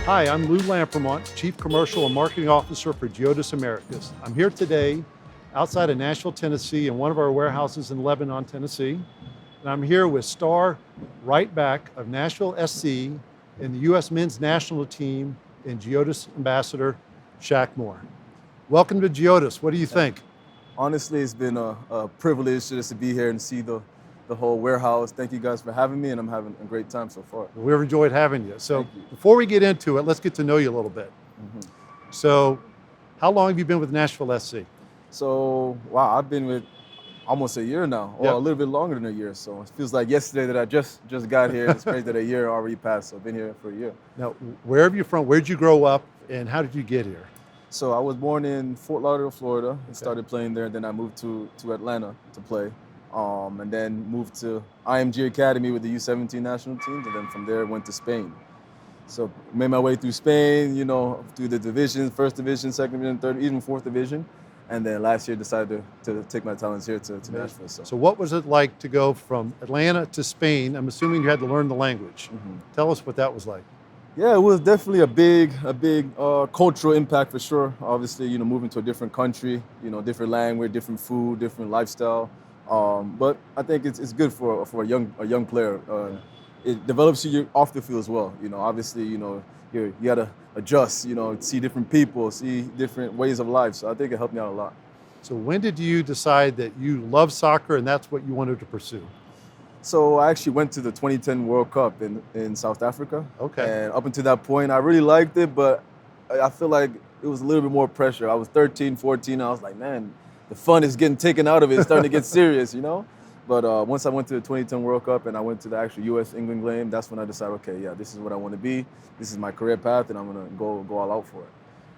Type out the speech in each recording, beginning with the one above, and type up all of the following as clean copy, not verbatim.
Hi, I'm Lou Lambremont, Chief Commercial and Marketing Officer for GEODIS Americas. I'm here today outside of Nashville, Tennessee, in one of our warehouses in Lebanon, Tennessee. And I'm here with star right back of Nashville SC and the U.S. men's national team and GEODIS Ambassador, Shaq Moore. Welcome to GEODIS. What do you think? Honestly, it's been a privilege just to be here and see the whole warehouse. Thank you guys for having me, and I'm having a great time so far. We've enjoyed having you. So Thank you. before we get into it, let's get to know you a little bit. Mhm. So how long have you been with Nashville SC? So, wow, I've been with almost a year now, or Yep. a little bit longer than a year. So it feels like yesterday that I just got here. It's crazy that a year already passed. So I've been here for a year. Now, where are you from? Where'd you grow up and how did you get here? So I was born in Fort Lauderdale, Florida, and started playing there. Then I moved to Atlanta to play, and then moved to IMG Academy with the U17 national teams, and then from there went to Spain. So made my way through Spain, through the divisions, first division, second division, third, even fourth division, and then last year decided to take my talents here to Nashville. So what was it like to go from Atlanta to Spain? I'm assuming you had to learn the language. Tell us what that was like. Yeah, it was definitely a big cultural impact for sure. Obviously, moving to a different country, different language, different food, different lifestyle. But I think it's good for a young player. It develops you off the field as well. Obviously, you gotta adjust. See different people, see different ways of life. So I think it helped me out a lot. So when did you decide that you love soccer and that's what you wanted to pursue? So I actually went to the 2010 World Cup in South Africa. Okay. And up until that point, I really liked it, but I feel like it was a little bit more pressure. I was 13, 14. I was like, man, the fun is getting taken out of it. It's starting to get serious. But once I went to the 2010 World Cup and I went to the actual U.S.-England game, that's when I decided, okay, yeah, this is what I want to be. This is my career path, and I'm going to go all out for it.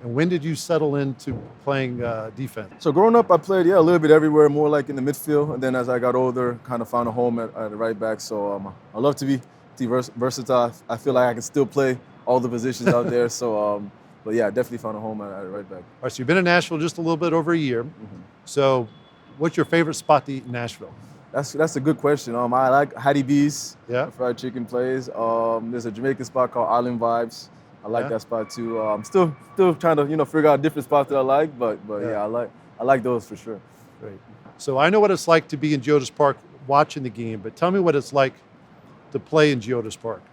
And when did you settle into playing defense? So growing up, I played, a little bit everywhere, more like in the midfield. And then as I got older, kind of found a home at the right back. So I love to be versatile. I feel like I can still play all the positions out there. So, but yeah, I definitely found a home at right back. All right, so you've been in Nashville just a little bit over a year. So what's your favorite spot to eat in Nashville? That's a good question. I like Hattie B's, Yeah. fried chicken place. There's a Jamaican spot called Island Vibes. I like that spot too. I'm still trying to figure out different spots that I like, but yeah, I like those for sure. Great. So I know what it's like to be in GEODIS Park watching the game, but tell me what it's like to play in GEODIS Park.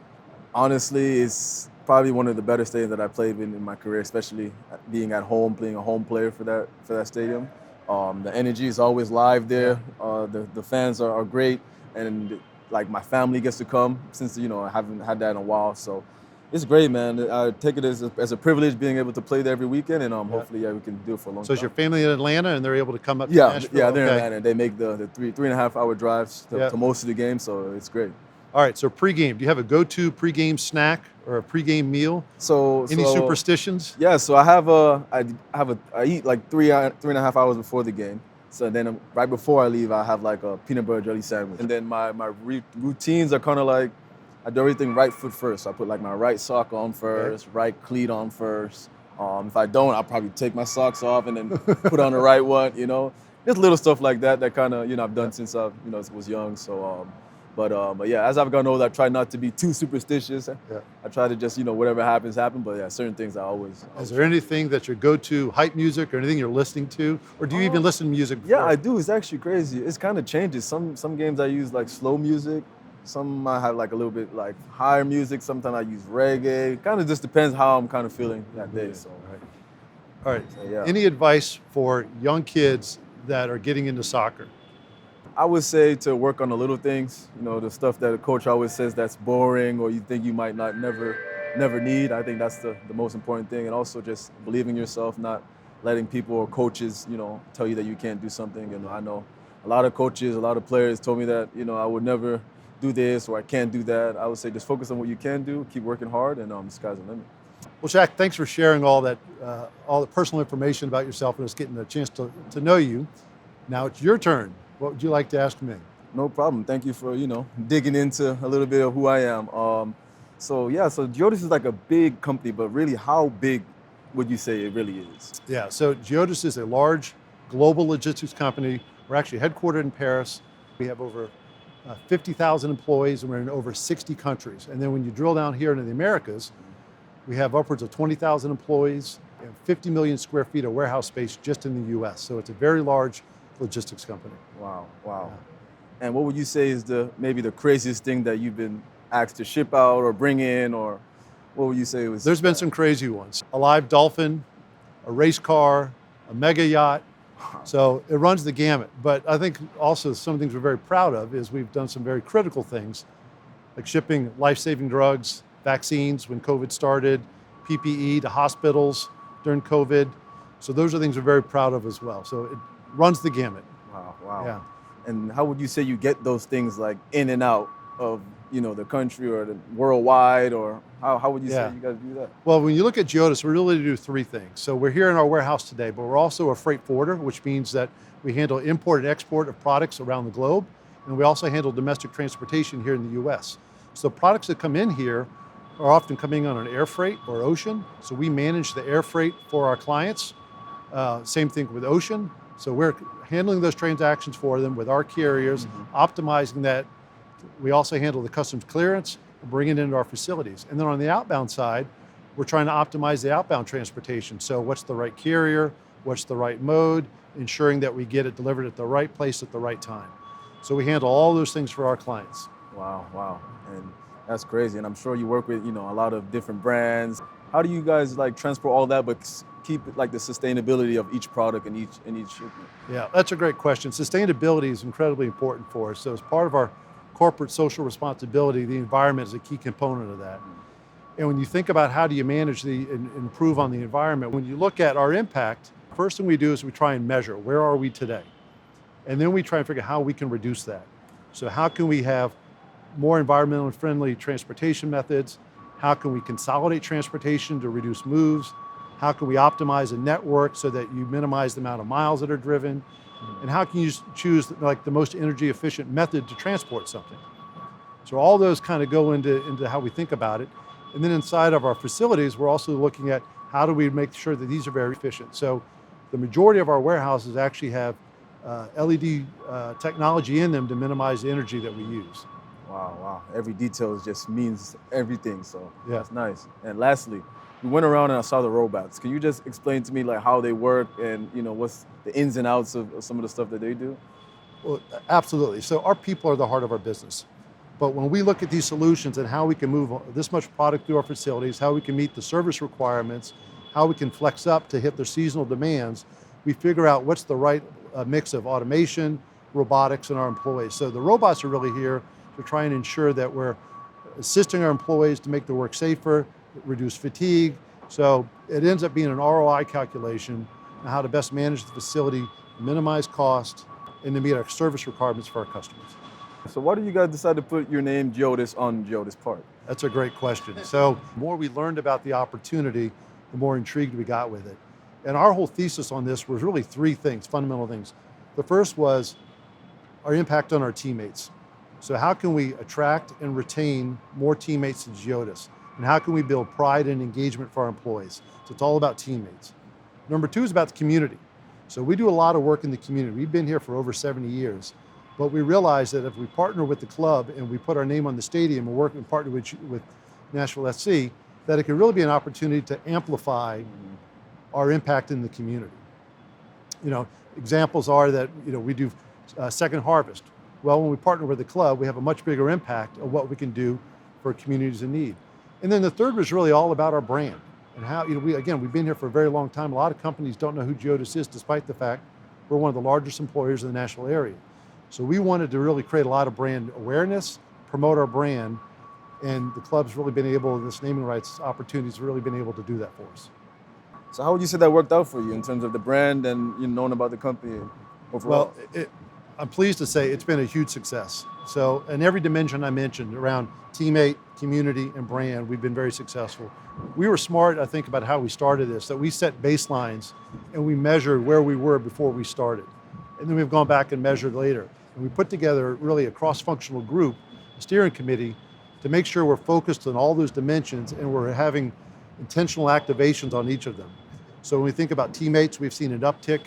Honestly, it's probably one of the better stadiums that I played in my career, especially being at home, being a home player for that stadium. The energy is always live there. The fans are great, and like my family gets to come since I haven't had that in a while. So it's great, man. I take it as a privilege being able to play there every weekend, and hopefully, we can do it for a long time. So is your family in Atlanta, and they're able to come up to Yeah, Nashville? yeah, they're in Okay. Atlanta. They make the 3.5 hour drives to most of the games, so it's great. All right, so pregame, do you have a go-to pregame snack or a pregame meal? Any superstitions? Yeah, so I eat like 3.5 hours before the game. So then right before I leave, I have like a peanut butter jelly sandwich. And then my routines are kind of like, I do everything right foot first. So I put like my right sock on first, right cleat on first. If I don't, I'll probably take my socks off and then put on the right one, Just little stuff like that kind of, I've done since I, was young. So, but yeah, as I've gotten older, I try not to be too superstitious. I try to just, whatever happens, happen. But yeah, certain things I always. Is there anything that's your go-to hype music or anything you're listening to? Or do you even listen to music before? Yeah, I do. It's actually crazy. It's kind of changes. Some games I use like slow music. Some I have like a little bit like higher music. Sometimes I use reggae. Kind of just depends how I'm kind of feeling that day. So. All right. So, yeah. Any advice for young kids that are getting into soccer? I would say to work on the little things, the stuff that a coach always says that's boring or you think you might not never need. I think that's the most important thing. And also just believing in yourself, not letting people or coaches, tell you that you can't do something. And I know a lot of coaches, a lot of players told me that, I would never do this or I can't do that. I would say just focus on what you can do, keep working hard, and the sky's the limit. Well, Shaq, thanks for sharing all the personal information about yourself and us getting a chance to know you. Now it's your turn. What would you like to ask me? No problem. Thank you for, digging into a little bit of who I am. So GEODIS is like a big company, but really how big would you say it really is? Yeah, so GEODIS is a large global logistics company. We're actually headquartered in Paris. We have over 50,000 employees and we're in over 60 countries. And then when you drill down here into the Americas, We have upwards of 20,000 employees and 50 million square feet of warehouse space just in the US. So it's a very large logistics company. Wow, wow. Yeah. And what would you say is maybe the craziest thing that you've been asked to ship out or bring in, or what would you say was? There's been some crazy ones. A live dolphin, a race car, a mega yacht. So it runs the gamut. But I think also some things we're very proud of is we've done some very critical things, like shipping life-saving drugs, vaccines when COVID started, PPE to hospitals during COVID. So those are things we're very proud of as well. So it runs the gamut. Wow, wow. Yeah. And how would you say you get those things like in and out of, the country or the worldwide, or how would you say you guys do that? Well, when you look at GEODIS, we really do three things. So we're here in our warehouse today, but we're also a freight forwarder, which means that we handle import and export of products around the globe. And we also handle domestic transportation here in the US. So products that come in here are often coming on an air freight or ocean. So we manage the air freight for our clients. Same thing with ocean. So we're handling those transactions for them with our carriers, optimizing that. We also handle the customs clearance and bring it into our facilities. And then on the outbound side, we're trying to optimize the outbound transportation. So what's the right carrier? What's the right mode? Ensuring that we get it delivered at the right place at the right time. So we handle all those things for our clients. Wow, wow. And that's crazy. And I'm sure you work with, a lot of different brands. How do you guys transport all that, but keep the sustainability of each product and each shipment? Yeah, that's a great question. Sustainability is incredibly important for us. So as part of our corporate social responsibility, the environment is a key component of that. And when you think about how do you manage and improve on the environment, when you look at our impact, first thing we do is we try and measure where are we today? And then we try and figure out how we can reduce that. So how can we have more environmentally friendly transportation methods? How can we consolidate transportation to reduce moves? How can we optimize a network so that you minimize the amount of miles that are driven? And how can you choose the most energy efficient method to transport something? So all those kind of go into how we think about it. And then inside of our facilities, we're also looking at how do we make sure that these are very efficient. So the majority of our warehouses actually have LED technology in them to minimize the energy that we use. Wow, wow. Every detail just means everything, so yeah. That's nice. And lastly, we went around and I saw the robots. Can you just explain to me how they work and what's the ins and outs of some of the stuff that they do? Well, absolutely. So our people are the heart of our business. But when we look at these solutions and how we can move this much product through our facilities, how we can meet the service requirements, how we can flex up to hit their seasonal demands, we figure out what's the right mix of automation, robotics, and our employees. So the robots are really here to try and ensure that we're assisting our employees to make the work safer, reduce fatigue. So it ends up being an ROI calculation on how to best manage the facility, minimize cost, and to meet our service requirements for our customers. So why did you guys decide to put your name GEODIS on GEODIS Park? That's a great question. So the more we learned about the opportunity, the more intrigued we got with it. And our whole thesis on this was really three things, fundamental things. The first was our impact on our teammates. So how can we attract and retain more teammates in GEODIS? And how can we build pride and engagement for our employees? So it's all about teammates. Number two is about the community. So we do a lot of work in the community. We've been here for over 70 years, but we realize that if we partner with the club and we put our name on the stadium and work and partner with Nashville SC, that it can really be an opportunity to amplify our impact in the community. Examples are that we do Second Harvest. Well, when we partner with the club, we have a much bigger impact of what we can do for communities in need. And then the third was really all about our brand and how, we've been here for a very long time. A lot of companies don't know who GEODIS is, despite the fact we're one of the largest employers in the Nashville area. So we wanted to really create a lot of brand awareness, promote our brand, and the club's really been able, this naming rights opportunities, really been able to do that for us. So how would you say that worked out for you in terms of the brand and knowing about the company overall? Well, I'm pleased to say it's been a huge success. So in every dimension I mentioned around teammate, community, and brand, we've been very successful. We were smart, I think, about how we started this, that we set baselines and we measured where we were before we started. And then we've gone back and measured later. And we put together really a cross-functional group, a steering committee, to make sure we're focused on all those dimensions and we're having intentional activations on each of them. So when we think about teammates, we've seen an uptick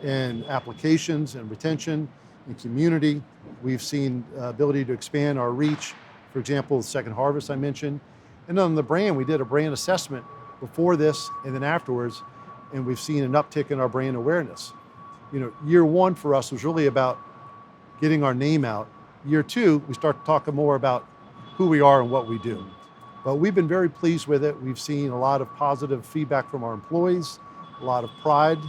in applications and retention. In community, we've seen ability to expand our reach. For example, the Second Harvest I mentioned. And on the brand, we did a brand assessment before this and then afterwards, and we've seen an uptick in our brand awareness. Year one for us was really about getting our name out. Year two, we start talking more about who we are and what we do. But we've been very pleased with it. We've seen a lot of positive feedback from our employees, a lot of pride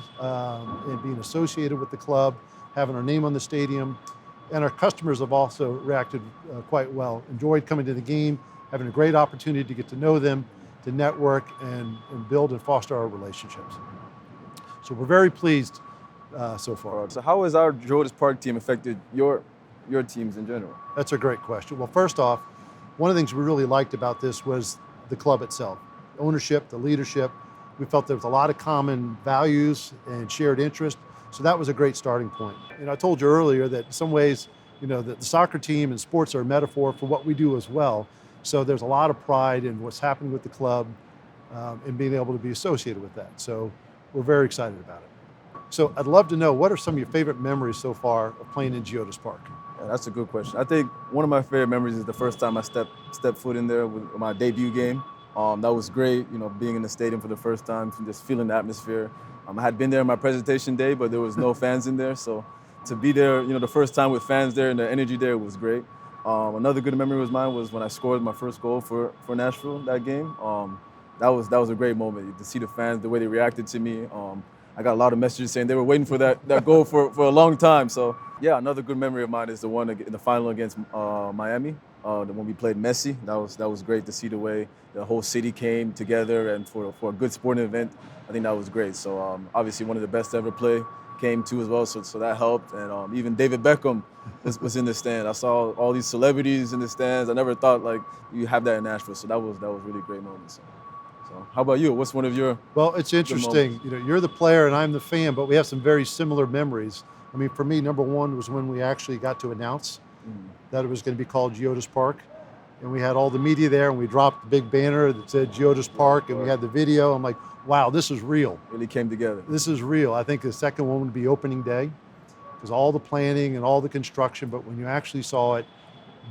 in being associated with the club, having our name on the stadium. And our customers have also reacted quite well, enjoyed coming to the game, having a great opportunity to get to know them, to network and build and foster our relationships. So we're very pleased so far. So how has our GEODIS Park team affected your teams in general? That's a great question. Well, first off, one of the things we really liked about this was the club itself, ownership, the leadership. We felt there was a lot of common values and shared interest. So that was a great starting point. I told you earlier that in some ways, that the soccer team and sports are a metaphor for what we do as well. So there's a lot of pride in what's happening with the club and being able to be associated with that. So we're very excited about it. So I'd love to know, what are some of your favorite memories so far of playing in GEODIS Park? Yeah, that's a good question. I think one of my favorite memories is the first time I stepped foot in there with my debut game. That was great, being in the stadium for the first time, just feeling the atmosphere. I had been there on my presentation day, but there was no fans in there. So to be there, the first time with fans there and the energy there was great. Another good memory of mine was when I scored my first goal for Nashville that game. That was a great moment to see the fans, the way they reacted to me. I got a lot of messages saying they were waiting for that goal for a long time. So yeah, another good memory of mine is the one in the final against Miami, the one we played Messi. That was great to see the way the whole city came together and for a good sporting event. I think that was great. So obviously one of the best to ever play came too as well. So that helped. And even David Beckham was in the stand. I saw all these celebrities in the stands. I never thought you have that in Nashville. So that was really great moment. So how about you? What's one of your? Well, it's interesting. You're the player and I'm the fan, but we have some very similar memories. I mean, for me, number one was when we actually got to announce that it was going to be called GEODIS Park. And we had all the media there, and we dropped the big banner that said GEODIS Park, and we had the video. I'm like, wow, this is real. Really came together. This is real. I think the second one would be opening day, because all the planning and all the construction, but when you actually saw it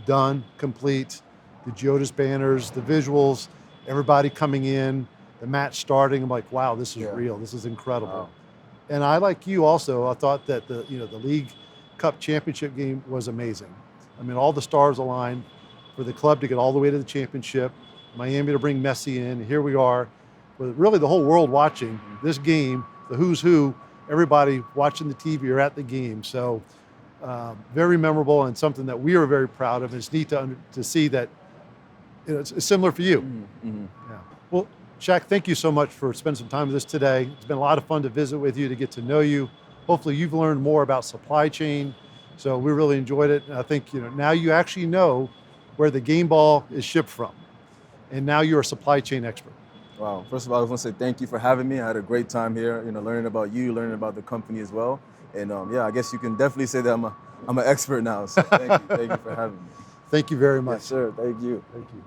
done, complete, the GEODIS banners, the visuals, everybody coming in, the match starting, I'm like, wow, this is real. This is incredible. Wow. And I, like you also, I thought that the League Cup championship game was amazing. I mean, all the stars aligned for the club to get all the way to the championship, Miami to bring Messi in, and here we are, with really the whole world watching this game, the who's who, everybody watching the TV or at the game. So very memorable and something that we are very proud of. And it's neat to see that it's similar for you. Mm-hmm. Yeah. Well, Shaq, thank you so much for spending some time with us today. It's been a lot of fun to visit with you, to get to know you. Hopefully you've learned more about supply chain. So we really enjoyed it. And I think now you actually know where the game ball is shipped from. And now you're a supply chain expert. Wow. First of all, I want to say thank you for having me. I had a great time here, learning about you, learning about the company as well. And yeah, I guess you can definitely say that I'm an expert now. So thank you for having me. Thank you very much. Yes, sir. Thank you. Thank you.